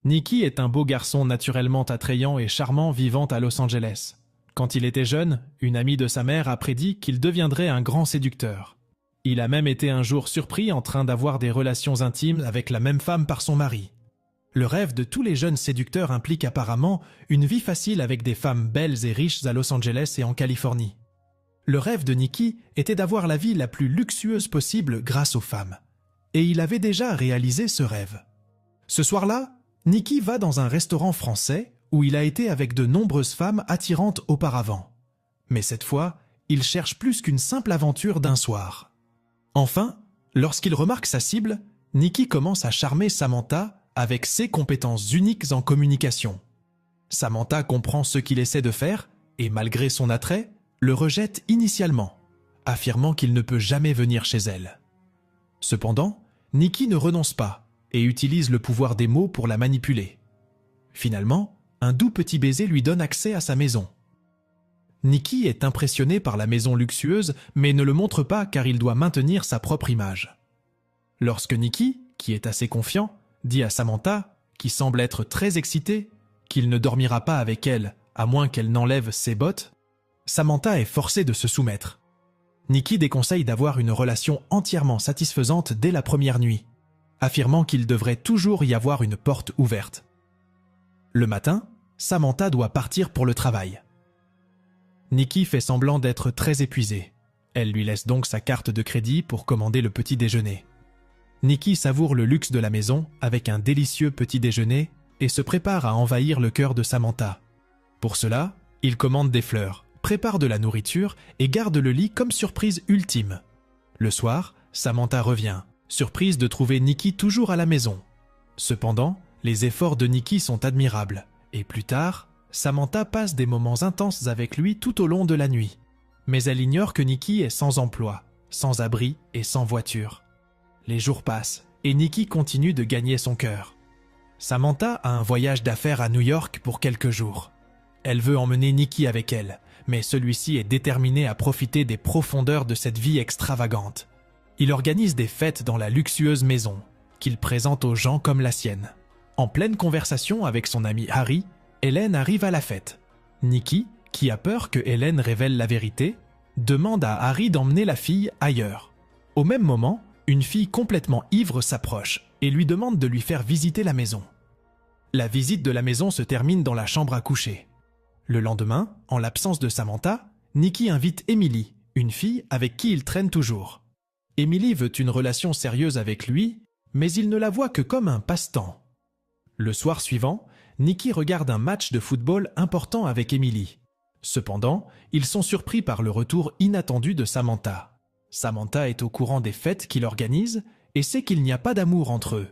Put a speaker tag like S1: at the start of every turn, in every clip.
S1: Nicky est un beau garçon naturellement attrayant et charmant vivant à Los Angeles. Quand il était jeune, une amie de sa mère a prédit qu'il deviendrait un grand séducteur. Il a même été un jour surpris en train d'avoir des relations intimes avec la même femme par son mari. Le rêve de tous les jeunes séducteurs implique apparemment une vie facile avec des femmes belles et riches à Los Angeles et en Californie. Le rêve de Nicky était d'avoir la vie la plus luxueuse possible grâce aux femmes. Et il avait déjà réalisé ce rêve. Ce soir-là, Nicky va dans un restaurant français où il a été avec de nombreuses femmes attirantes auparavant. Mais cette fois, il cherche plus qu'une simple aventure d'un soir. Enfin, lorsqu'il remarque sa cible, Nicky commence à charmer Samantha avec ses compétences uniques en communication. Samantha comprend ce qu'il essaie de faire et, malgré son attrait, le rejette initialement, affirmant qu'il ne peut jamais venir chez elle. Cependant, Nicky ne renonce pas et utilise le pouvoir des mots pour la manipuler. Finalement, un doux petit baiser lui donne accès à sa maison. Nicky est impressionné par la maison luxueuse mais ne le montre pas car il doit maintenir sa propre image. Lorsque Nicky, qui est assez confiant, dit à Samantha, qui semble être très excitée, qu'il ne dormira pas avec elle à moins qu'elle n'enlève ses bottes, Samantha est forcée de se soumettre. Nicky déconseille d'avoir une relation entièrement satisfaisante dès la première nuit, affirmant qu'il devrait toujours y avoir une porte ouverte. Le matin, Samantha doit partir pour le travail. Nicky fait semblant d'être très épuisée. Elle lui laisse donc sa carte de crédit pour commander le petit déjeuner. Nicky savoure le luxe de la maison avec un délicieux petit déjeuner et se prépare à envahir le cœur de Samantha. Pour cela, il commande des fleurs, prépare de la nourriture et garde le lit comme surprise ultime. Le soir, Samantha revient, surprise de trouver Nicky toujours à la maison. Cependant, les efforts de Nicky sont admirables et plus tard, Samantha passe des moments intenses avec lui tout au long de la nuit. Mais elle ignore que Nicky est sans emploi, sans abri et sans voiture. Les jours passent et Nicky continue de gagner son cœur. Samantha a un voyage d'affaires à New York pour quelques jours. Elle veut emmener Nicky avec elle, mais celui-ci est déterminé à profiter des profondeurs de cette vie extravagante. Il organise des fêtes dans la luxueuse maison, qu'il présente aux gens comme la sienne. En pleine conversation avec son ami Harry, Hélène arrive à la fête. Nicky, qui a peur que Hélène révèle la vérité, demande à Harry d'emmener la fille ailleurs. Au même moment, une fille complètement ivre s'approche et lui demande de lui faire visiter la maison. La visite de la maison se termine dans la chambre à coucher. Le lendemain, en l'absence de Samantha, Nicky invite Emily, une fille avec qui il traîne toujours. Emily veut une relation sérieuse avec lui, mais il ne la voit que comme un passe-temps. Le soir suivant, Nicky regarde un match de football important avec Emily. Cependant, ils sont surpris par le retour inattendu de Samantha. Samantha est au courant des fêtes qu'il organise et sait qu'il n'y a pas d'amour entre eux.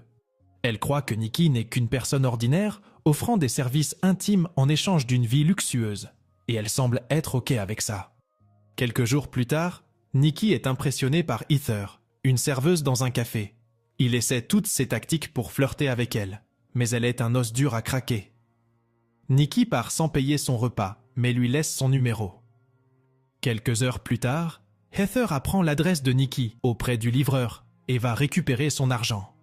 S1: Elle croit que Nicky n'est qu'une personne ordinaire offrant des services intimes en échange d'une vie luxueuse, et elle semble être OK avec ça. Quelques jours plus tard, Nicky est impressionné par Heather, une serveuse dans un café. Il essaie toutes ses tactiques pour flirter avec elle, mais elle est un os dur à craquer. Nicky part sans payer son repas, mais lui laisse son numéro. Quelques heures plus tard, Heather apprend l'adresse de Nicky auprès du livreur et va récupérer son argent.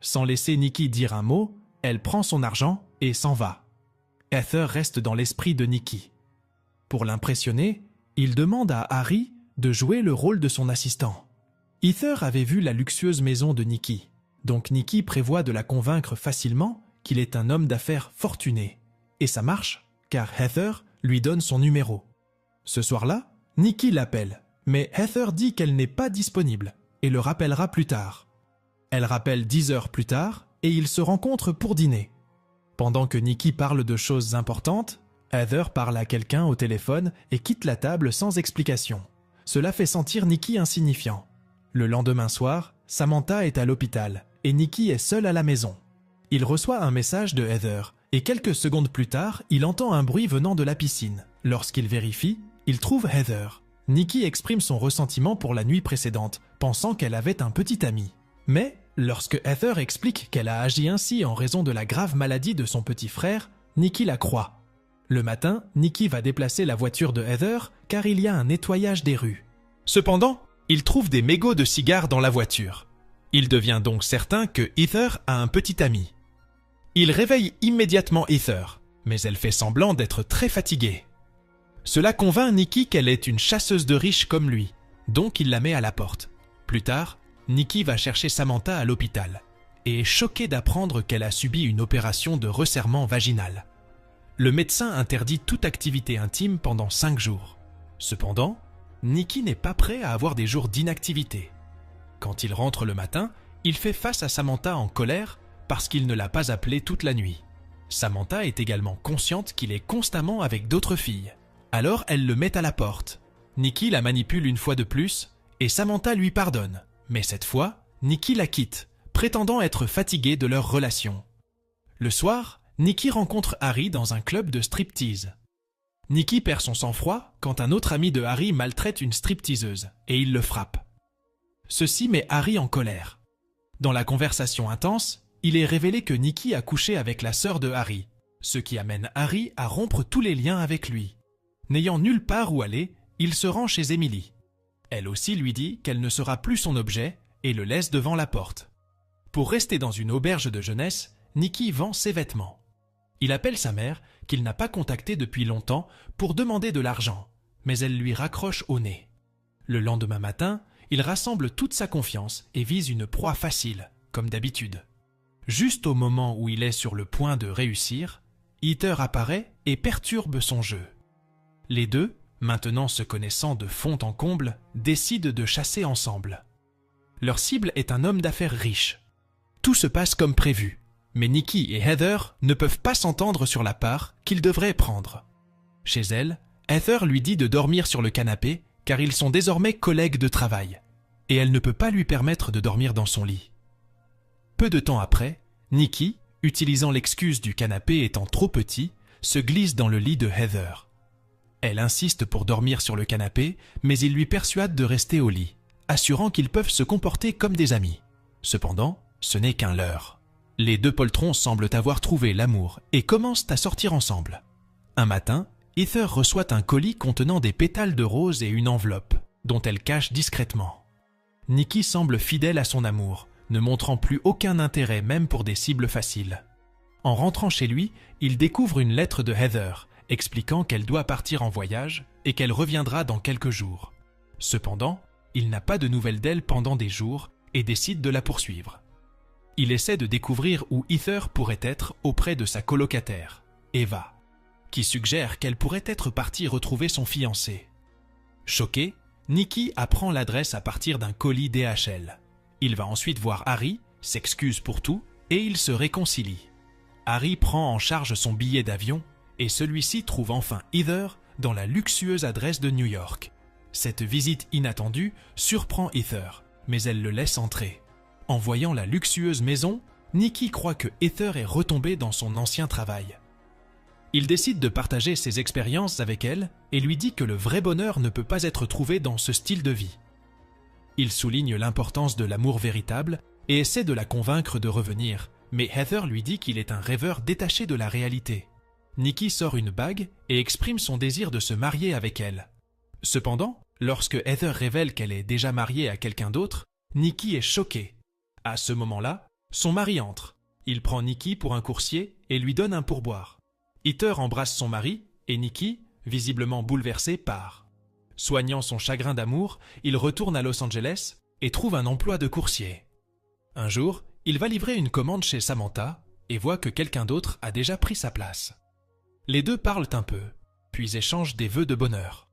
S1: Sans laisser Nicky dire un mot, elle prend son argent et s'en va. Heather reste dans l'esprit de Nicky. Pour l'impressionner, il demande à Harry de jouer le rôle de son assistant. Heather avait vu la luxueuse maison de Nicky, donc Nicky prévoit de la convaincre facilement qu'il est un homme d'affaires fortuné. Et ça marche, car Heather lui donne son numéro. Ce soir-là, Nicky l'appelle, mais Heather dit qu'elle n'est pas disponible et le rappellera plus tard. Elle rappelle 10 heures plus tard et ils se rencontrent pour dîner. Pendant que Nicky parle de choses importantes, Heather parle à quelqu'un au téléphone et quitte la table sans explication. Cela fait sentir Nicky insignifiant. Le lendemain soir, Samantha est à l'hôpital et Nicky est seul à la maison. Il reçoit un message de Heather et quelques secondes plus tard, il entend un bruit venant de la piscine. Lorsqu'il vérifie, il trouve Heather. Nicky exprime son ressentiment pour la nuit précédente, pensant qu'elle avait un petit ami. Mais, lorsque Heather explique qu'elle a agi ainsi en raison de la grave maladie de son petit frère, Nicky la croit. Le matin, Nicky va déplacer la voiture de Heather car il y a un nettoyage des rues. Cependant, il trouve des mégots de cigares dans la voiture. Il devient donc certain que Heather a un petit ami. Il réveille immédiatement Heather, mais elle fait semblant d'être très fatiguée. Cela convainc Nikki qu'elle est une chasseuse de riches comme lui, donc il la met à la porte. Plus tard, Nikki va chercher Samantha à l'hôpital et est choquée d'apprendre qu'elle a subi une opération de resserrement vaginal. Le médecin interdit toute activité intime pendant 5 jours. Cependant, Nikki n'est pas prêt à avoir des jours d'inactivité. Quand il rentre le matin, il fait face à Samantha en colère parce qu'il ne l'a pas appelée toute la nuit. Samantha est également consciente qu'il est constamment avec d'autres filles. Alors elle le met à la porte. Nikki la manipule une fois de plus et Samantha lui pardonne. Mais cette fois, Nikki la quitte, prétendant être fatiguée de leur relation. Le soir, Nikki rencontre Harry dans un club de striptease. Nikki perd son sang-froid quand un autre ami de Harry maltraite une stripteaseuse et il le frappe. Ceci met Harry en colère. Dans la conversation intense, il est révélé que Nikki a couché avec la sœur de Harry, ce qui amène Harry à rompre tous les liens avec lui. N'ayant nulle part où aller, il se rend chez Emily. Elle aussi lui dit qu'elle ne sera plus son objet et le laisse devant la porte. Pour rester dans une auberge de jeunesse, Nikki vend ses vêtements. Il appelle sa mère, qu'il n'a pas contactée depuis longtemps, pour demander de l'argent, mais elle lui raccroche au nez. Le lendemain matin, il rassemble toute sa confiance et vise une proie facile, comme d'habitude. Juste au moment où il est sur le point de réussir, Heather apparaît et perturbe son jeu. Les deux, maintenant se connaissant de fond en comble, décident de chasser ensemble. Leur cible est un homme d'affaires riche. Tout se passe comme prévu, mais Nikki et Heather ne peuvent pas s'entendre sur la part qu'ils devraient prendre. Chez elle, Heather lui dit de dormir sur le canapé car ils sont désormais collègues de travail, et elle ne peut pas lui permettre de dormir dans son lit. Peu de temps après, Nikki, utilisant l'excuse du canapé étant trop petit, se glisse dans le lit de Heather. Elle insiste pour dormir sur le canapé, mais il lui persuade de rester au lit, assurant qu'ils peuvent se comporter comme des amis. Cependant, ce n'est qu'un leurre. Les deux poltrons semblent avoir trouvé l'amour et commencent à sortir ensemble. Un matin, Heather reçoit un colis contenant des pétales de rose et une enveloppe, dont elle cache discrètement. Nikki semble fidèle à son amour, ne montrant plus aucun intérêt même pour des cibles faciles. En rentrant chez lui, il découvre une lettre de Heather, expliquant qu'elle doit partir en voyage et qu'elle reviendra dans quelques jours. Cependant, il n'a pas de nouvelles d'elle pendant des jours et décide de la poursuivre. Il essaie de découvrir où Heather pourrait être auprès de sa colocataire, Eva, qui suggère qu'elle pourrait être partie retrouver son fiancé. Choqué, Nikki apprend l'adresse à partir d'un colis DHL. Il va ensuite voir Harry, s'excuse pour tout et ils se réconcilient. Harry prend en charge son billet d'avion et celui-ci trouve enfin Heather dans la luxueuse adresse de New York. Cette visite inattendue surprend Heather, mais elle le laisse entrer. En voyant la luxueuse maison, Nikki croit que Heather est retombée dans son ancien travail. Il décide de partager ses expériences avec elle et lui dit que le vrai bonheur ne peut pas être trouvé dans ce style de vie. Il souligne l'importance de l'amour véritable et essaie de la convaincre de revenir, mais Heather lui dit qu'il est un rêveur détaché de la réalité. Nikki sort une bague et exprime son désir de se marier avec elle. Cependant, lorsque Heather révèle qu'elle est déjà mariée à quelqu'un d'autre, Nikki est choquée. À ce moment-là, son mari entre. Il prend Nikki pour un coursier et lui donne un pourboire. Heather embrasse son mari et Nikki, visiblement bouleversée, part. Soignant son chagrin d'amour, il retourne à Los Angeles et trouve un emploi de coursier. Un jour, il va livrer une commande chez Samantha et voit que quelqu'un d'autre a déjà pris sa place. Les deux parlent un peu, puis échangent des vœux de bonheur.